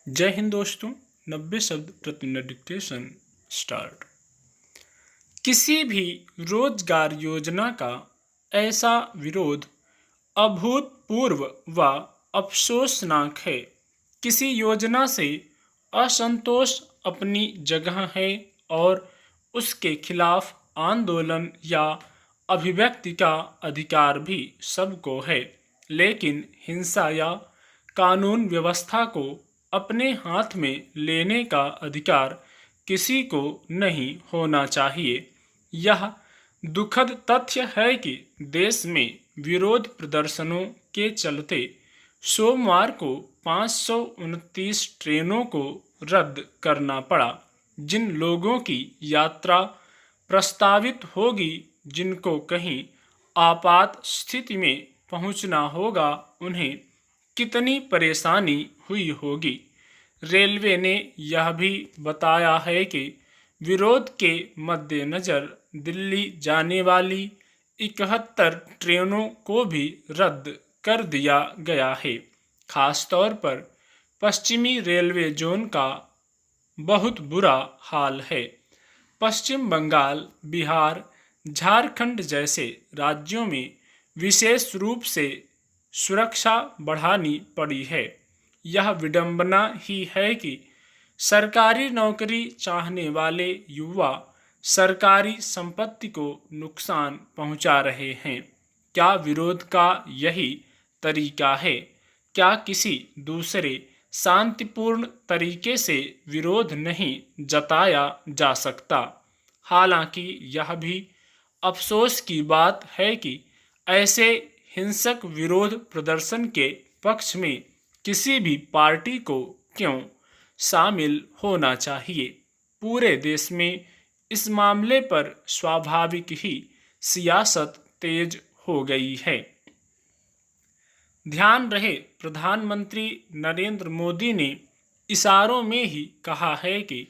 जय हिंद दोस्तों। 90 शब्द प्रति मिनट डिक्टेशन स्टार्ट। किसी भी रोजगार योजना का ऐसा विरोध अभूतपूर्व व अफसोसनाक है। किसी योजना से असंतोष अपनी जगह है और उसके खिलाफ आंदोलन या अभिव्यक्ति का अधिकार भी सबको है, लेकिन हिंसा या कानून व्यवस्था को अपने हाथ में लेने का अधिकार किसी को नहीं होना चाहिए। यह दुखद तथ्य है कि देश में विरोध प्रदर्शनों के चलते सोमवार को 529 ट्रेनों को रद्द करना पड़ा। जिन लोगों की यात्रा प्रस्तावित होगी, जिनको कहीं आपात स्थिति में पहुंचना होगा, उन्हें कितनी परेशानी हुई होगी। रेलवे ने यह भी बताया है कि विरोध के मद्देनज़र दिल्ली जाने वाली 71 ट्रेनों को भी रद्द कर दिया गया है। खासतौर पर पश्चिमी रेलवे जोन का बहुत बुरा हाल है। पश्चिम बंगाल, बिहार, झारखंड जैसे राज्यों में विशेष रूप से सुरक्षा बढ़ानी पड़ी है। यह विडंबना ही है कि सरकारी नौकरी चाहने वाले युवा सरकारी संपत्ति को नुकसान पहुंचा रहे हैं। क्या विरोध का यही तरीका है? क्या किसी दूसरे शांतिपूर्ण तरीके से विरोध नहीं जताया जा सकता? हालांकि यह भी अफसोस की बात है कि ऐसे हिंसक विरोध प्रदर्शन के पक्ष में किसी भी पार्टी को क्यों शामिल होना चाहिए। पूरे देश में इस मामले पर स्वाभाविक ही सियासत तेज हो गई है। ध्यान रहे, प्रधानमंत्री नरेंद्र मोदी ने इशारों में ही कहा है कि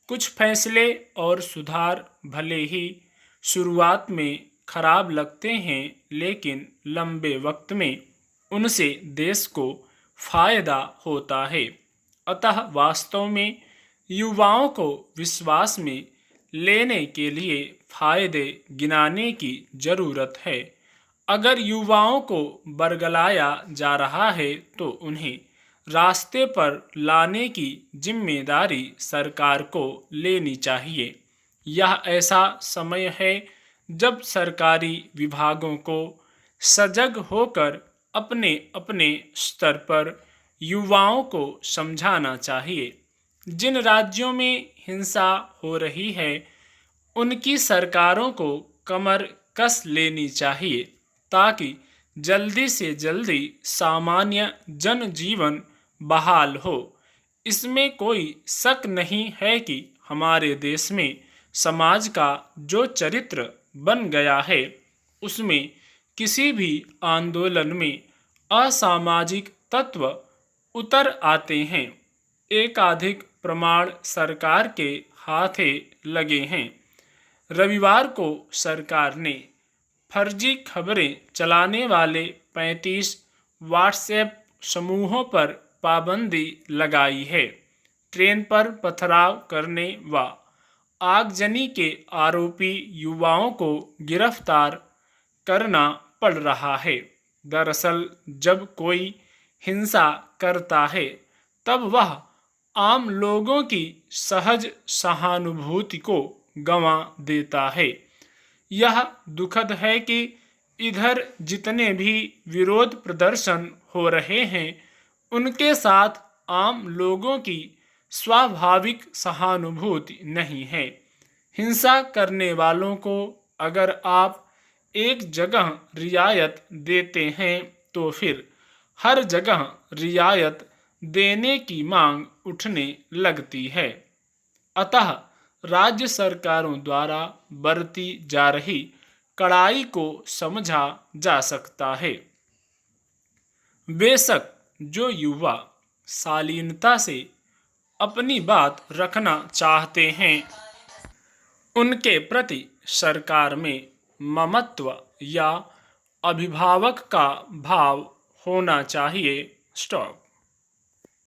कुछ फैसले और सुधार भले ही शुरुआत में खराब लगते हैं, लेकिन लंबे वक्त में उनसे देश को फायदा होता है। अतः वास्तव में युवाओं को विश्वास में लेने के लिए फायदे गिनाने की जरूरत है। अगर युवाओं को बरगलाया जा रहा है तो उन्हें रास्ते पर लाने की जिम्मेदारी सरकार को लेनी चाहिए। यह ऐसा समय है जब सरकारी विभागों को सजग होकर अपने अपने स्तर पर युवाओं को समझाना चाहिए। जिन राज्यों में हिंसा हो रही है, उनकी सरकारों को कमर कस लेनी चाहिए ताकि जल्दी से जल्दी सामान्य जनजीवन बहाल हो। इसमें कोई शक नहीं है कि हमारे देश में समाज का जो चरित्र बन गया है, उसमें किसी भी आंदोलन में असामाजिक तत्व उतर आते हैं। एकाधिक प्रमाण सरकार के हाथे लगे हैं। रविवार को सरकार ने फर्जी खबरें चलाने वाले 35 व्हाट्सएप समूहों पर पाबंदी लगाई है। ट्रेन पर पथराव करने व आगजनी के आरोपी युवाओं को गिरफ्तार करना पड़ रहा है। दरअसल जब कोई हिंसा करता है, तब वह आम लोगों की सहज सहानुभूति को गंवा देता है। यह दुखद है कि इधर जितने भी विरोध प्रदर्शन हो रहे हैं, उनके साथ आम लोगों की स्वाभाविक सहानुभूति नहीं है। हिंसा करने वालों को अगर आप एक जगह रियायत देते हैं तो फिर हर जगह रियायत देने की मांग उठने लगती है। अतः राज्य सरकारों द्वारा बरती जा रही कड़ाई को समझा जा सकता है। बेशक जो युवा शालीनता से अपनी बात रखना चाहते हैं, उनके प्रति सरकार में ममत्व या अभिभावक का भाव होना चाहिए। स्टॉप।